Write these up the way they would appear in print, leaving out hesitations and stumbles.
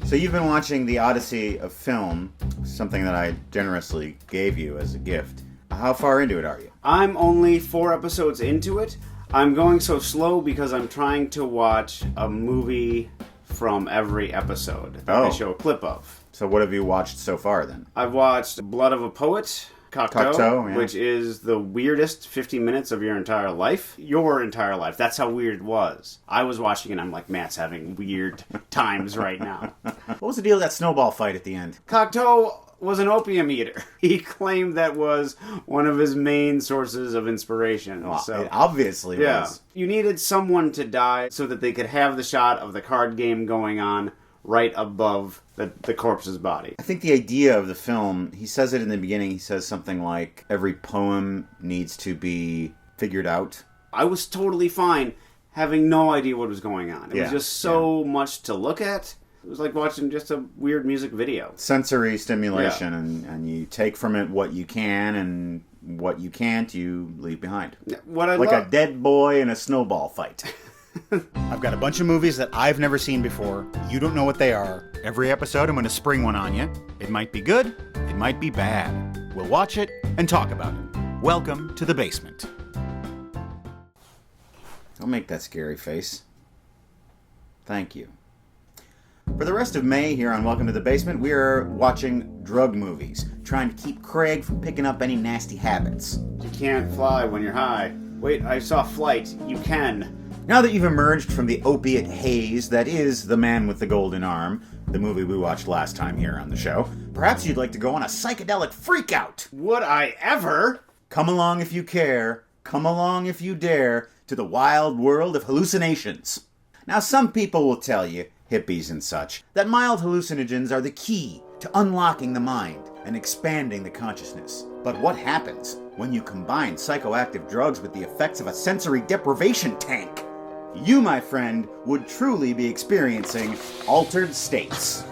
So you've been watching The Odyssey of Film, something that I generously gave you as a gift. How far into it are you? I'm only 4 episodes into it. I'm going so slow because I'm trying to watch a movie from every episode that they show a clip of. So what have you watched so far then? I've watched Blood of a Poet, Cocteau, yeah. which is the weirdest 50 minutes of your entire life. Your entire life. That's how weird it was. I was watching it and I'm like, Matt's having weird times right now. What was the deal with that snowball fight at the end? Cocteau was an opium eater. He claimed that was one of his main sources of inspiration. Well, so it obviously was. You needed someone to die so that they could have the shot of the card game going on right above the corpse's body. I think the idea of the film, he says it in the beginning, he says something like, every poem needs to be figured out. I was totally fine having no idea what was going on. It was just so much to look at. It was like watching just a weird music video. Sensory stimulation, and you take from it what you can, and what you can't, you leave behind. Like a dead boy in a snowball fight. I've got a bunch of movies that I've never seen before. You don't know what they are. Every episode I'm going to spring one on you. It might be good, it might be bad. We'll watch it and talk about it. Welcome to the basement. Don't make that scary face. Thank you. For the rest of May here on Welcome to the Basement, we are watching drug movies, trying to keep Craig from picking up any nasty habits. You can't fly when you're high. Wait, I saw Flight. You can. Now that you've emerged from the opiate haze that is The Man with the Golden Arm, the movie we watched last time here on the show, perhaps you'd like to go on a psychedelic freakout. Would I ever? Come along if you care, come along if you dare, to the wild world of hallucinations. Now some people will tell you, hippies and such, that mild hallucinogens are the key to unlocking the mind and expanding the consciousness. But what happens when you combine psychoactive drugs with the effects of a sensory deprivation tank? You, my friend, would truly be experiencing altered states.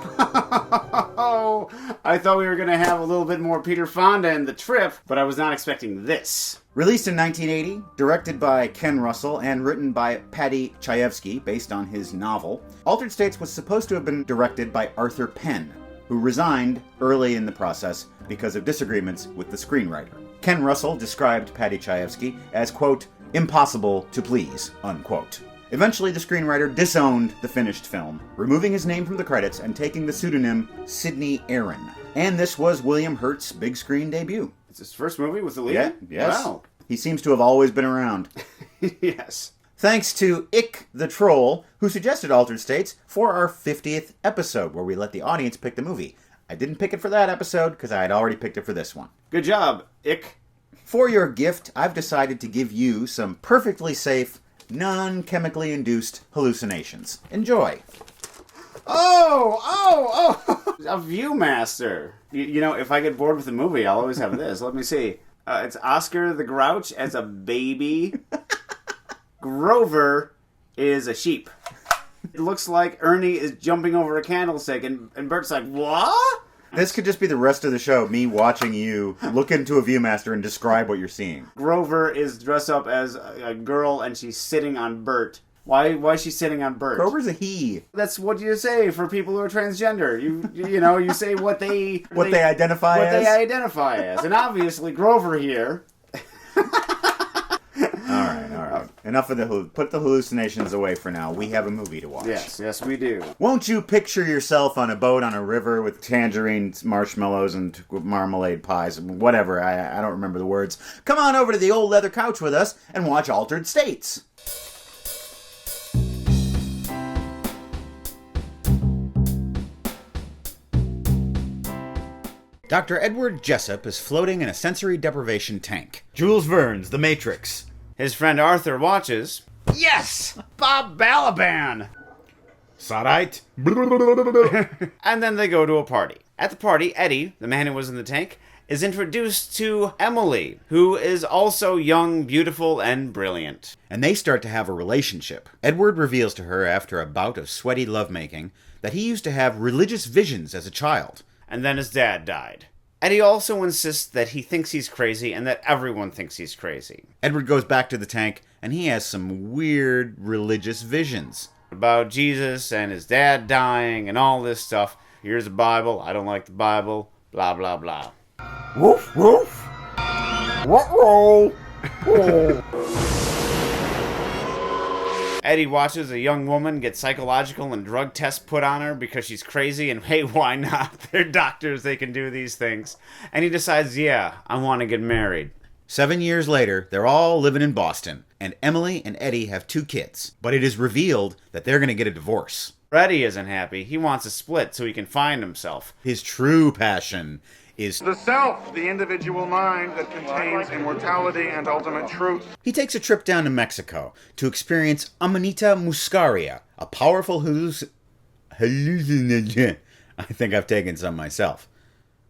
Oh, I thought we were going to have a little bit more Peter Fonda in the trip, but I was not expecting this. Released in 1980, directed by Ken Russell and written by Paddy Chayefsky based on his novel, Altered States was supposed to have been directed by Arthur Penn, who resigned early in the process because of disagreements with the screenwriter. Ken Russell described Paddy Chayefsky as, quote, impossible to please, unquote. Eventually, the screenwriter disowned the finished film, removing his name from the credits and taking the pseudonym Sidney Aaron. And this was William Hurt's big screen debut. It's his first movie with the lead? Yeah, yes. Wow. He seems to have always been around. Yes. Thanks to Ick the Troll, who suggested Altered States for our 50th episode, where we let the audience pick the movie. I didn't pick it for that episode, because I had already picked it for this one. Good job, Ick. For your gift, I've decided to give you some perfectly safe, non-chemically induced hallucinations. Enjoy. Oh! A Viewmaster. You know, if I get bored with a movie, I'll always have this. Let me see. It's Oscar the Grouch as a baby. Grover is a sheep. It looks like Ernie is jumping over a candlestick, and Bert's like, what? This could just be the rest of the show, me watching you look into a Viewmaster and describe what you're seeing. Grover is dressed up as a girl, and she's sitting on Bert. Why is she sitting on Bert? Grover's a he. That's what you say for people who are transgender. You say what they identify as. What they identify as, and obviously Grover here. All right. Enough of put the hallucinations away for now. We have a movie to watch. Yes, we do. Won't you picture yourself on a boat on a river with tangerines, marshmallows, and marmalade pies, whatever. I don't remember the words. Come on over to the old leather couch with us and watch Altered States. Dr. Edward Jessup is floating in a sensory deprivation tank. Jules Verne's The Matrix. His friend Arthur watches. Yes! Bob Balaban! Sodite. And then they go to a party. At the party, Eddie, the man who was in the tank, is introduced to Emily, who is also young, beautiful, and brilliant. And they start to have a relationship. Edward reveals to her after a bout of sweaty lovemaking that he used to have religious visions as a child. And then his dad died. Eddie also insists that he thinks he's crazy and that everyone thinks he's crazy. Edward goes back to the tank, and he has some weird religious visions. about Jesus and his dad dying and all this stuff. Here's the Bible. I don't like the Bible. Blah, blah, blah. Woof, woof. What roll? Eddie watches a young woman get psychological and drug tests put on her because she's crazy, and hey, why not? They're doctors, they can do these things. And he decides, yeah, I want to get married. 7 years later, they're all living in Boston, and Emily and Eddie have 2 kids. But it is revealed that they're going to get a divorce. Eddie isn't happy. He wants a split so he can find himself. His true passion is the self, the individual mind that contains immortality and ultimate truth. He takes a trip down to Mexico to experience Amanita muscaria, a powerful hallucinogen. I think I've taken some myself.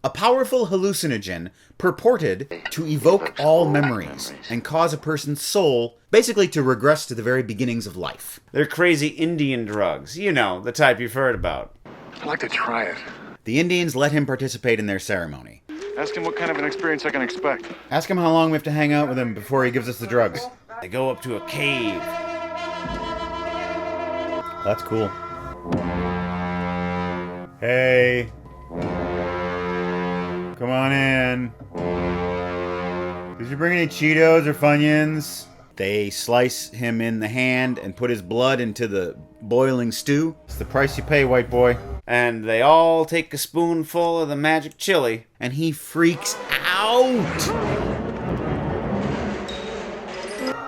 A powerful hallucinogen purported to evoke all memories and cause a person's soul basically to regress to the very beginnings of life. They're crazy Indian drugs. You know, the type you've heard about. I'd like to try it. The Indians let him participate in their ceremony. Ask him what kind of an experience I can expect. Ask him how long we have to hang out with him before he gives us the drugs. They go up to a cave. That's cool. Hey. Come on in. Did you bring any Cheetos or Funyuns? They slice him in the hand and put his blood into the boiling stew. It's the price you pay, white boy. And they all take a spoonful of the magic chili. And he freaks out.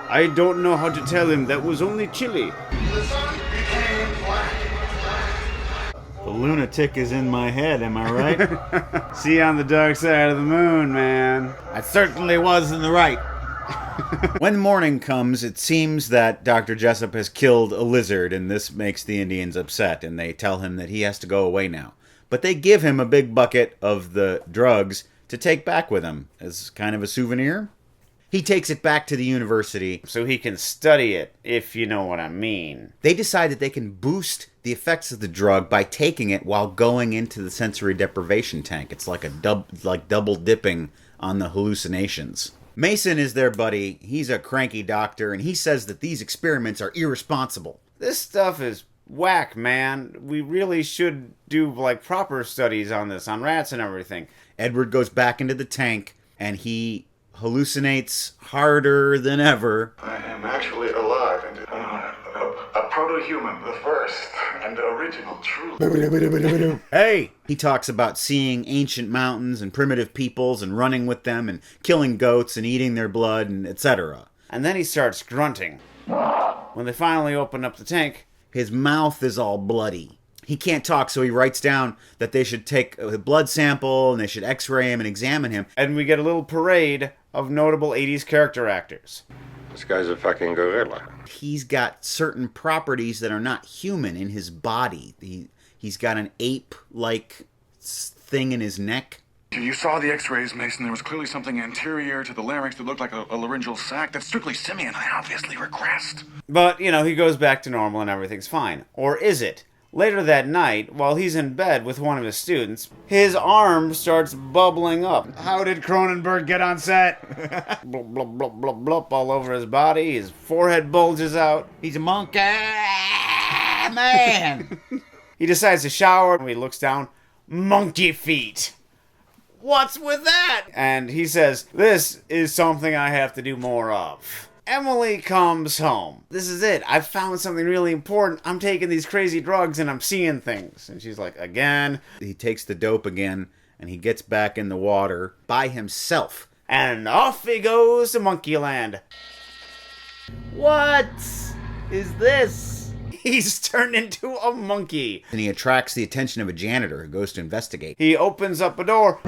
I don't know how to tell him that was only chili. The sun became black. The lunatic is in my head, am I right? See you on the dark side of the moon, man. I certainly was in the right. When morning comes, it seems that Dr. Jessup has killed a lizard, and this makes the Indians upset, and they tell him that he has to go away now. But they give him a big bucket of the drugs to take back with him as kind of a souvenir. He takes it back to the university so he can study it, if you know what I mean. They decide that they can boost the effects of the drug by taking it while going into the sensory deprivation tank. It's like double dipping on the hallucinations. Mason is their buddy. He's a cranky doctor, and he says that these experiments are irresponsible. This stuff is whack, man. We really should do, proper studies on this, on rats and everything. Edward goes back into the tank, and he hallucinates harder than ever. I am actually alive and a proto-human, the first and original truth. Hey! He talks about seeing ancient mountains and primitive peoples and running with them and killing goats and eating their blood and etc. And then he starts grunting. When they finally open up the tank, his mouth is all bloody. He can't talk, so he writes down that they should take a blood sample and they should x-ray him and examine him. And we get a little parade of notable 80s character actors. This guy's a fucking gorilla. He's got certain properties that are not human in his body. He's got an ape-like thing in his neck. You saw the x-rays, Mason. There was clearly something anterior to the larynx that looked like a laryngeal sac. That's strictly simian. I obviously regressed. But, he goes back to normal and everything's fine. Or is it? Later that night, while he's in bed with one of his students, his arm starts bubbling up. How did Cronenberg get on set? Blub, blub, blub, blub, blub, all over his body. His forehead bulges out. He's a monkey man. He decides to shower and he looks down. Monkey feet. What's with that? And he says, this is something I have to do more of. Emily comes home. This is it. I've found something really important. I'm taking these crazy drugs and I'm seeing things. And she's like, again? He takes the dope again and he gets back in the water by himself. And off he goes to Monkeyland. What is this? He's turned into a monkey. And he attracts the attention of a janitor who goes to investigate. He opens up a door.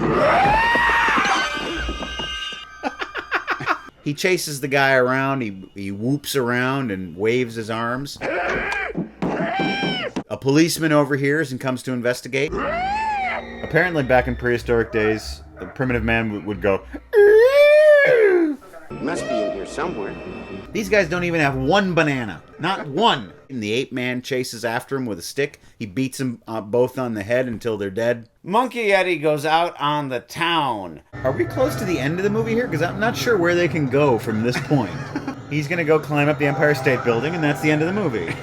He chases the guy around, he whoops around and waves his arms. A policeman overhears and comes to investigate. Apparently back in prehistoric days, the primitive man would go, Must be in here somewhere. These guys don't even have one banana. Not one. And the ape man chases after him with a stick. He beats them both on the head until they're dead. Monkey Eddie goes out on the town. Are we close to the end of the movie here? Because I'm not sure where they can go from this point. He's going to go climb up the Empire State Building, and that's the end of the movie.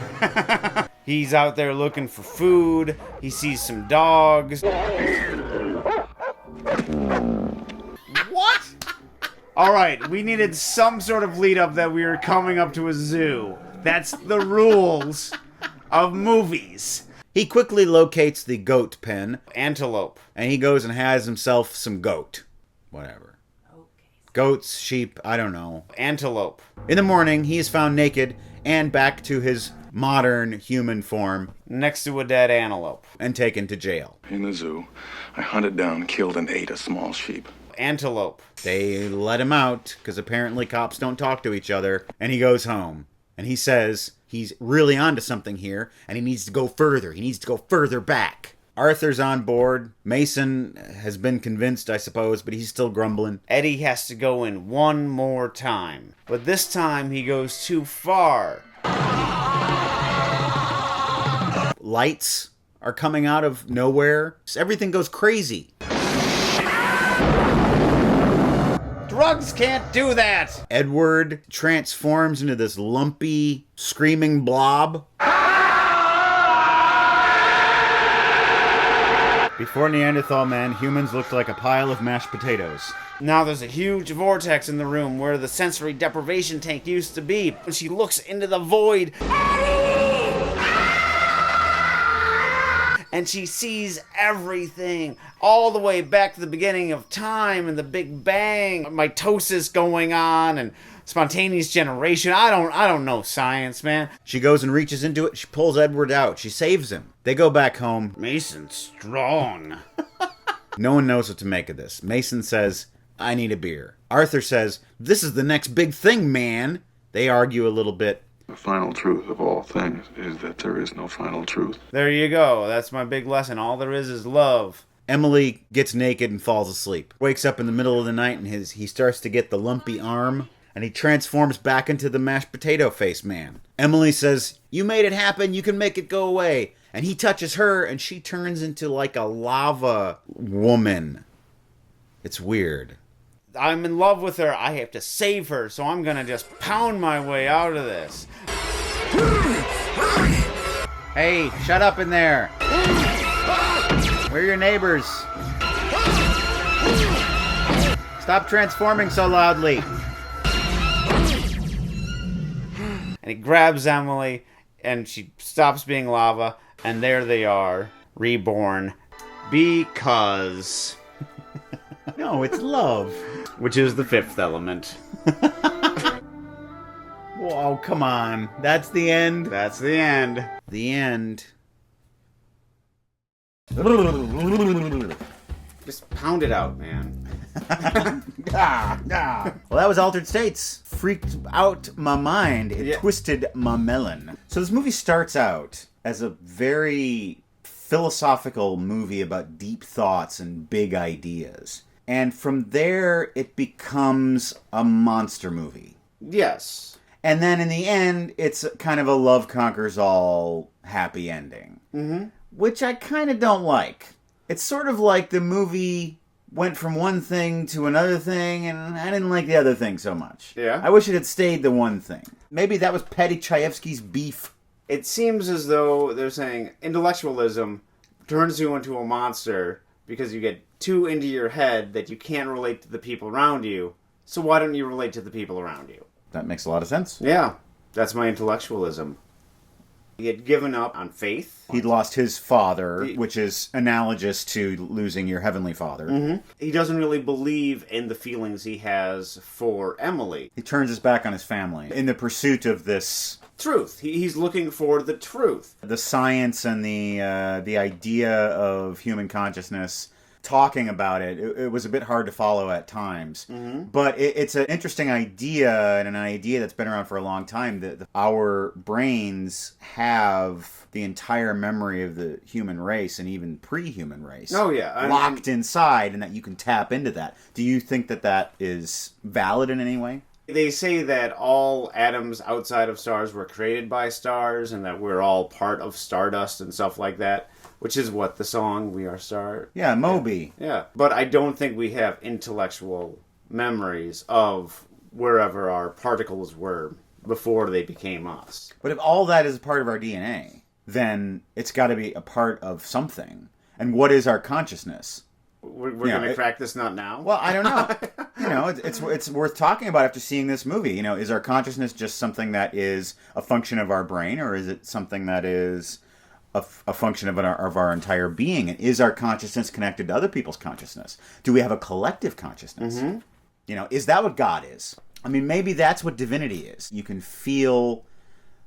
He's out there looking for food. He sees some dogs. What? All right, we needed some sort of lead up that we were coming up to a zoo. That's the rules of movies. He quickly locates the goat pen. Antelope. And he goes and has himself some goat. Whatever. Goats, sheep, I don't know. Antelope. In the morning, he is found naked and back to his modern human form. Next to a dead antelope. And taken to jail. In the zoo, I hunted down, killed, and ate a small sheep. Antelope. They let him out, because apparently cops don't talk to each other, and he goes home. And he says he's really onto something here, and he needs to go further. He needs to go further back. Arthur's on board. Mason has been convinced, I suppose, but he's still grumbling. Eddie has to go in one more time. But this time he goes too far. Lights are coming out of nowhere. Everything goes crazy. Drugs can't do that! Edward transforms into this lumpy, screaming blob. Before Neanderthal man, humans looked like a pile of mashed potatoes. Now there's a huge vortex in the room where the sensory deprivation tank used to be. When she looks into the void, and she sees everything all the way back to the beginning of time and the Big Bang, mitosis going on and spontaneous generation. I don't know science, man. She goes and reaches into it. She pulls Edward out. She saves him. They go back home. Mason's strong. No one knows what to make of this. Mason says, I need a beer. Arthur says, this is the next big thing, man. They argue a little bit. The final truth of all things is that there is no final truth. There you go. That's my big lesson. All there is love. Emily gets naked and falls asleep. Wakes up in the middle of the night and he starts to get the lumpy arm. And he transforms back into the mashed potato face man. Emily says, you made it happen. You can make it go away. And he touches her and she turns into like a lava woman. It's weird. I'm in love with her. I have to save her, so I'm gonna just pound my way out of this. Hey, shut up in there. We're your neighbors. Stop transforming so loudly. And he grabs Emily, and she stops being lava, and there they are, reborn. Because... No, it's love. Which is the fifth element. Whoa, come on. That's the end. That's the end. The end. Just pound it out, man. Well, that was Altered States. Freaked out my mind. It twisted my melon. So this movie starts out as a very philosophical movie about deep thoughts and big ideas. And from there, it becomes a monster movie. Yes. And then in the end, it's kind of a love conquers all happy ending. Mm-hmm. Which I kind of don't like. It's sort of like the movie went from one thing to another thing, and I didn't like the other thing so much. Yeah. I wish it had stayed the one thing. Maybe that was Paddy Chayefsky's beef. It seems as though they're saying intellectualism turns you into a monster because you get too into your head that you can't relate to the people around you. So why don't you relate to the people around you? That makes a lot of sense. Yeah, that's my intellectualism. He had given up on faith. He'd lost his father, which is analogous to losing your heavenly father. Mm-hmm. He doesn't really believe in the feelings he has for Emily. He turns his back on his family in the pursuit of this truth. He's looking for the truth. The science and the idea of human consciousness. Talking about it was a bit hard to follow at times. Mm-hmm. But it's an interesting idea, and an idea that's been around for a long time, that our brains have the entire memory of the human race, and even pre-human race. Oh, yeah. Locked inside, and that you can tap into that. Do you think that that is valid in any way? They say that all atoms outside of stars were created by stars, and that we're all part of stardust and stuff like that. Which is what the song We Are Star... Yeah, Moby. Yeah. But I don't think we have intellectual memories of wherever our particles were before they became us. But if all that is part of our DNA, then it's got to be a part of something. And what is our consciousness? We're going to crack this nut now? Well, I don't know. It's worth talking about after seeing this movie. Is our consciousness just something that is a function of our brain, or is it something that is a function of our entire being? And is our consciousness connected to other people's consciousness? Do we have a collective consciousness? Mm-hmm. Is that what God is? I mean, maybe that's what divinity is. You can feel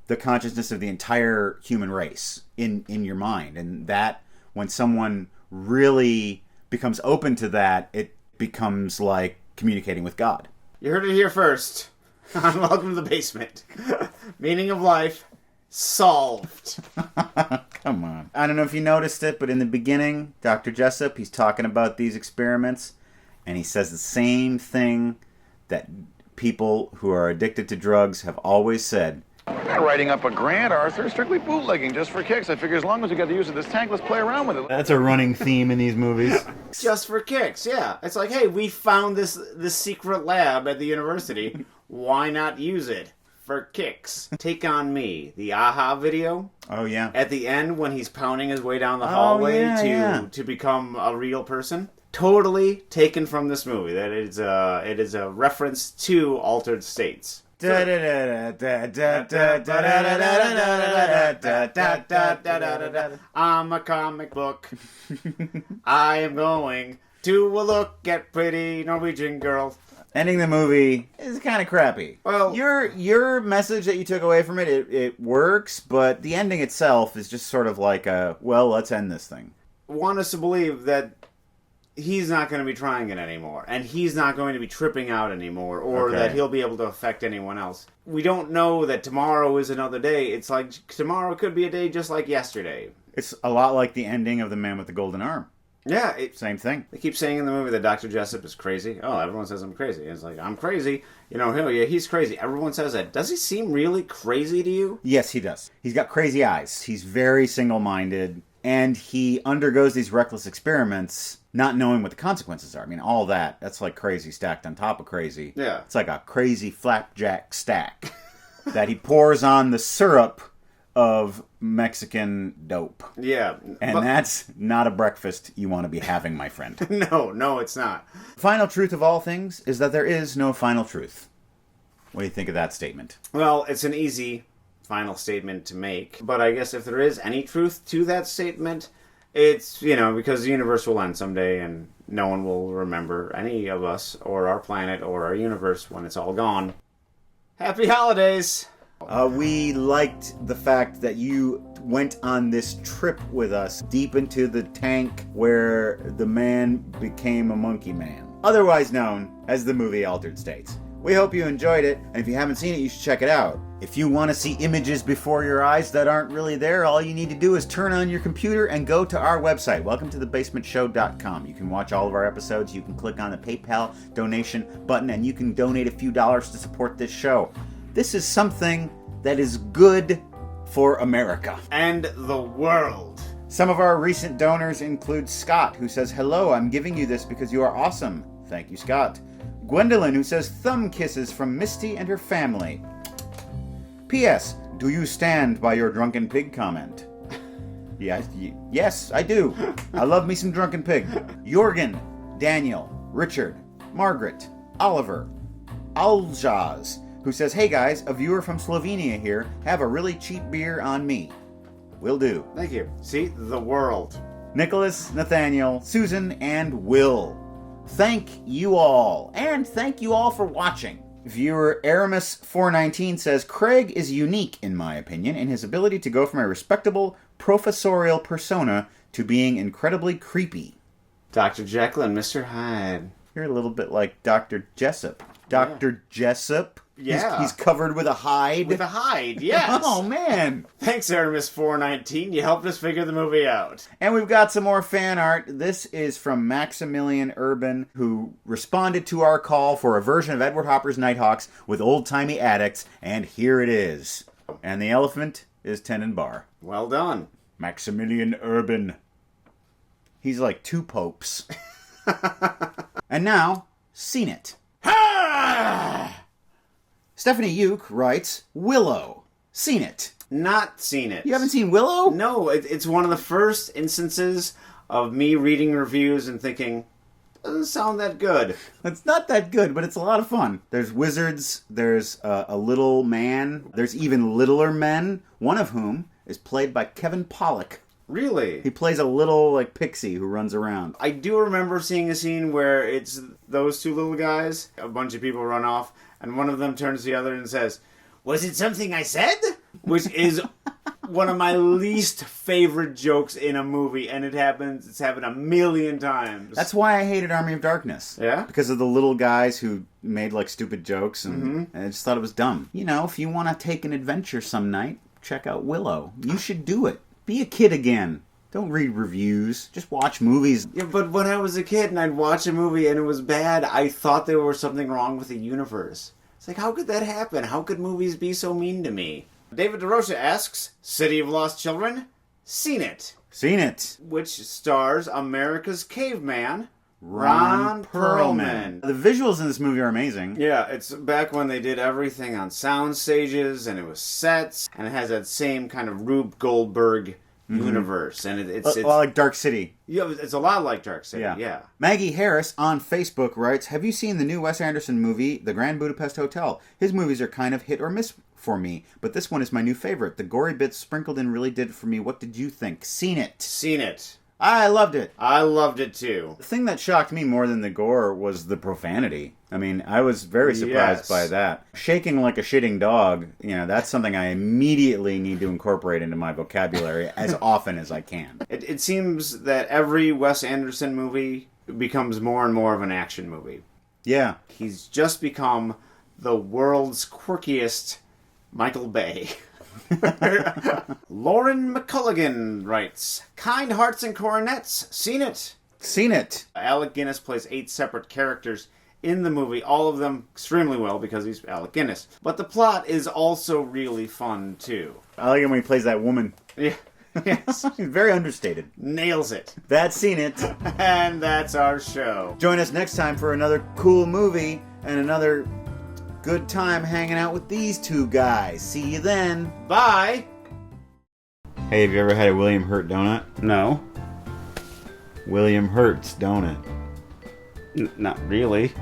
the consciousness of the entire human race in your mind, and that when someone really becomes open to that, it becomes like communicating with God. You heard it here first. Welcome to the basement. Meaning of life solved. Come on. I don't know if you noticed it, but in the beginning, Dr. Jessup, he's talking about these experiments, and he says the same thing that people who are addicted to drugs have always said. We're not writing up a grant, Arthur. Strictly bootlegging, just for kicks. I figure as long as we got the use of this tank, let's play around with it. That's a running theme in these movies. Just for kicks, yeah. It's like, hey, we found this secret lab at the university. Why not use it for kicks? Take on Me, the Aha video. Oh, yeah. At the end, when he's pounding his way down the hallway to become a real person. Totally taken from this movie. That it is a reference to Altered States. I'm a comic book. I am going to look at pretty Norwegian girls. Ending the movie is kind of crappy. Well, your message that you took away from it works, but the ending itself is just sort of like let's end this thing. Want us to believe that he's not going to be trying it anymore, and he's not going to be tripping out anymore, or that he'll be able to affect anyone else. We don't know that tomorrow is another day. It's like tomorrow could be a day just like yesterday. It's a lot like the ending of The Man with the Golden Arm. Yeah. Same thing. They keep saying in the movie that Dr. Jessup is crazy. Oh, everyone says I'm crazy. It's like, I'm crazy. He's crazy. Everyone says that. Does he seem really crazy to you? Yes, he does. He's got crazy eyes. He's very single-minded. And he undergoes these reckless experiments not knowing what the consequences are. I mean, all that's like crazy stacked on top of crazy. Yeah. It's like a crazy flapjack stack that he pours on the syrup of Mexican dope. Yeah. And that's not a breakfast you want to be having, my friend. No, it's not. Final truth of all things is that there is no final truth. What do you think of that statement? Well, it's an easy final statement to make, but I guess if there is any truth to that statement, it's, because the universe will end someday and no one will remember any of us or our planet or our universe when it's all gone. Happy holidays! We liked the fact that you went on this trip with us deep into the tank where the man became a monkey man, otherwise known as the movie Altered States. We hope you enjoyed it, and if you haven't seen it, you should check it out. If you want to see images before your eyes that aren't really there, all you need to do is turn on your computer and go to our website, welcometothebasementshow.com. You can watch all of our episodes, you can click on the PayPal donation button, and you can donate a few dollars to support this show. This is something that is good for America. And the world. Some of our recent donors include Scott, who says, "Hello, I'm giving you this because you are awesome." Thank you, Scott. Gwendolyn, who says, "Thumb kisses from Misty and her family." P.S. Do you stand by your drunken pig comment? Yes, I do. I love me some drunken pig. Jorgen, Daniel, Richard, Margaret, Oliver, Aljaz, who says, "Hey guys, a viewer from Slovenia here. Have a really cheap beer on me." Will do. Thank you. See, the world. Nicholas, Nathaniel, Susan, and Will. Thank you all. And thank you all for watching. Viewer Aramis419 says, "Craig is unique, in my opinion, in his ability to go from a respectable professorial persona to being incredibly creepy." Dr. Jekyll and Mr. Hyde. You're a little bit like Dr. Jessup. Dr. Jessup? Yeah. He's covered with a hide? With a hide, yes. Oh, man. Thanks, Aramis419. You helped us figure the movie out. And we've got some more fan art. This is from Maximilian Urban, who responded to our call for a version of Edward Hopper's Nighthawks with old-timey addicts, and here it is. And the elephant is Tenenbaum. Well done. Maximilian Urban. He's like two popes. And now, Seen It. Stephanie Uke writes, "Willow. Seen it. not seen it. You haven't seen Willow? No, it's one of the first instances of me reading reviews and thinking, doesn't sound that good. It's not that good, but it's a lot of fun. There's wizards, there's a little man, there's even littler men, one of whom is played by Kevin Pollak. Really? He plays a little, like, pixie who runs around. I do remember seeing a scene where it's those two little guys, a bunch of people run off, and one of them turns to the other and says, "Was it something I said?" Which is one of my least favorite jokes in a movie, and it's happened a million times. That's why I hated Army of Darkness. Yeah? Because of the little guys who made, like, stupid jokes, and I just thought it was dumb. You know, if you want to take an adventure some night, check out Willow. You should do it. Be a kid again. Don't read reviews. Just watch movies. Yeah, but when I was a kid and I'd watch a movie and it was bad, I thought there was something wrong with the universe. It's like, how could that happen? How could movies be so mean to me? David DeRocha asks, City of Lost Children? Seen it. Seen it. Which stars America's caveman, Ron Perlman. The visuals in this movie are amazing. Yeah, it's back when they did everything on sound stages, and it was sets, and it has that same kind of Rube Goldberg universe, and it's like Dark City. Yeah, it's a lot like Dark City. Yeah. Maggie Harris on Facebook writes, "Have you seen the new Wes Anderson movie, The Grand Budapest Hotel? His movies are kind of hit or miss for me, but this one is my new favorite. The gory bits sprinkled in really did it for me. What did you think? Seen it?" Seen it. I loved it. I loved it too. The thing that shocked me more than the gore was the profanity. I mean, I was very surprised by that. Shaking like a shitting dog, you know, that's something I immediately need to incorporate into my vocabulary as often as I can. It seems that every Wes Anderson movie becomes more and more of an action movie. Yeah. He's just become the world's quirkiest Michael Bay. Lauren McCulligan writes, Kind Hearts and Coronets, seen it. Seen it. Alec Guinness plays 8 separate characters in the movie, all of them extremely well because he's Alec Guinness. But the plot is also really fun too. I like it when he plays that woman. Yeah. Yes. He's very understated. Nails it. That's Seen It. And that's our show. Join us next time for another cool movie and another good time hanging out with these two guys. See you then. Bye. Hey, have you ever had a William Hurt donut? No. William Hurt's donut. Not really.